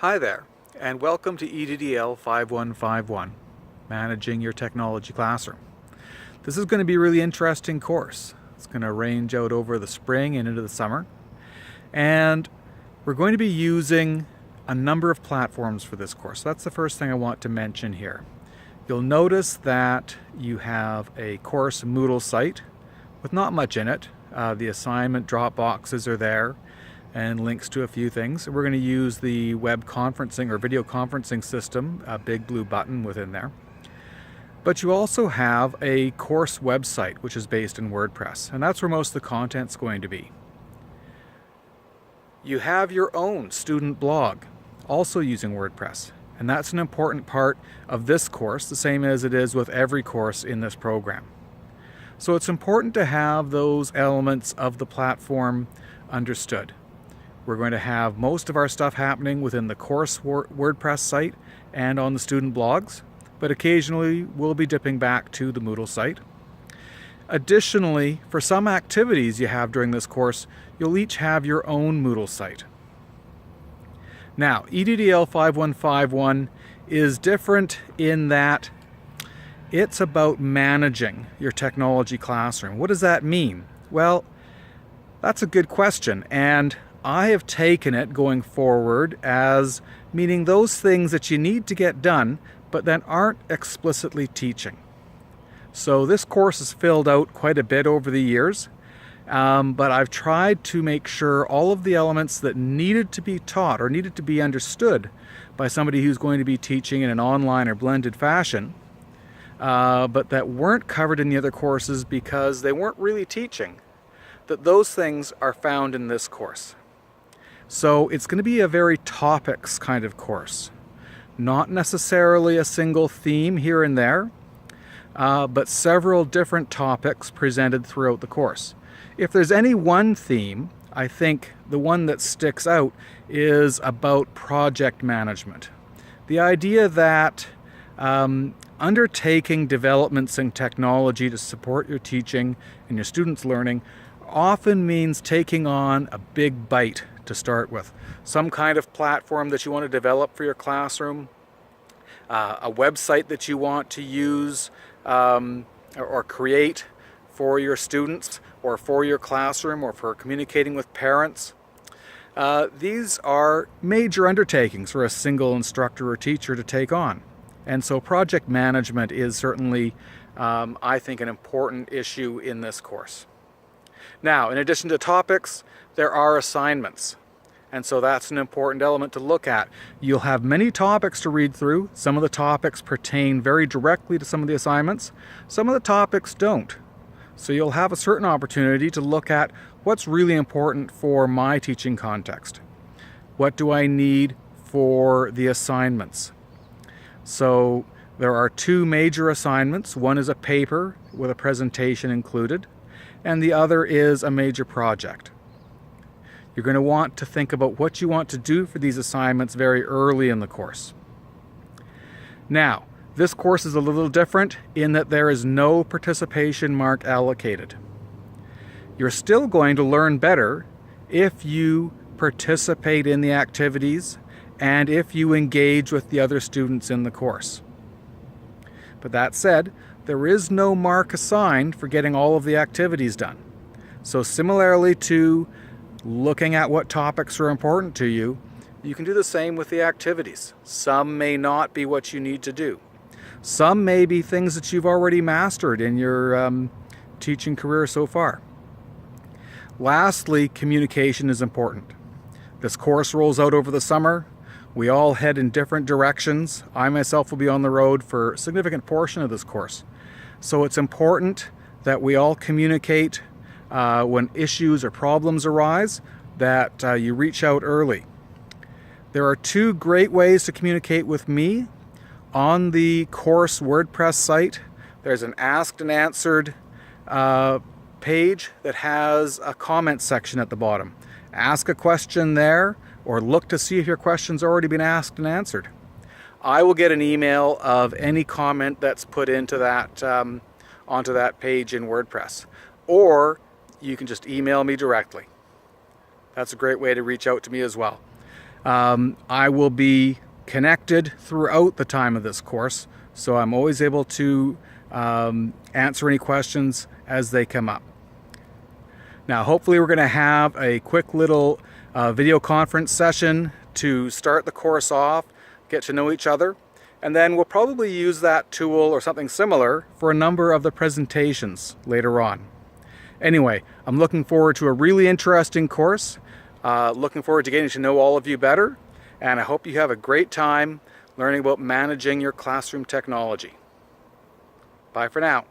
Hi there, and welcome to EDDL5151, Managing Your Technology Classroom. This is going to be a really interesting course. It's going to range out over the spring and into the summer. And we're going to be using a number of platforms for this course. So that's the first thing I want to mention here. You'll notice that you have a course Moodle site with not much in it. The assignment drop boxes are there and links to a few things. We're going to use the web conferencing or video conferencing system, a big blue button within there. But you also have a course website which is based in WordPress, and that's where most of the content's going to be. You have your own student blog, also using WordPress, and that's an important part of this course, the same as it is with every course in this program. So it's important to have those elements of the platform understood. We're going to have most of our stuff happening within the course WordPress site and on the student blogs, but occasionally we'll be dipping back to the Moodle site. Additionally, for some activities you have during this course, you'll each have your own Moodle site. Now, EDDL5151 is different in that it's about managing your technology classroom. What does that mean? Well, that's a good question, and I have taken it going forward as meaning those things that you need to get done but then aren't explicitly teaching. So this course is filled out quite a bit over the years, but I've tried to make sure all of the elements that needed to be taught or needed to be understood by somebody who's going to be teaching in an online or blended fashion, but that weren't covered in the other courses because they weren't really teaching, that those things are found in this course. So it's going to be a very topics kind of course. Not necessarily a single theme here and there, but several different topics presented throughout the course. If there's any one theme, I think the one that sticks out is about project management. The idea that undertaking developments in technology to support your teaching and your students' learning often means taking on a big bite to start with. Some kind of platform that you want to develop for your classroom, a website that you want to use or create for your students or for your classroom or for communicating with parents. These are major undertakings for a single instructor or teacher to take on. And so project management is certainly, I think, an important issue in this course. Now, in addition to topics, there are assignments. And so that's an important element to look at. You'll have many topics to read through. Some of the topics pertain very directly to some of the assignments. Some of the topics don't. So you'll have a certain opportunity to look at what's really important for my teaching context. What do I need for the assignments? So there are two major assignments. One is a paper with a presentation included, and the other is a major project. You're going to want to think about what you want to do for these assignments very early in the course. Now, this course is a little different in that there is no participation mark allocated. You're still going to learn better if you participate in the activities and if you engage with the other students in the course. But that said, there is no mark assigned for getting all of the activities done. So similarly to looking at what topics are important to you, you can do the same with the activities. Some may not be what you need to do. Some may be things that you've already mastered in your teaching career so far. Lastly, communication is important. This course rolls out over the summer. We all head in different directions. I myself will be on the road for a significant portion of this course. So it's important that we all communicate when issues or problems arise, that you reach out early. There are two great ways to communicate with me. On the course WordPress site, there's an asked and answered page that has a comment section at the bottom. Ask a question there, or look to see if your question's already been asked and answered. I will get an email of any comment that's put into that onto that page in WordPress, or you can just email me directly. That's a great way to reach out to me as well. I will be connected throughout the time of this course, so I'm always able to answer any questions as they come up. Now, hopefully we're going to have a quick little video conference session to start the course off, get to know each other, and then we'll probably use that tool or something similar for a number of the presentations later on. Anyway, I'm looking forward to a really interesting course, looking forward to getting to know all of you better, and I hope you have a great time learning about managing your classroom technology. Bye for now.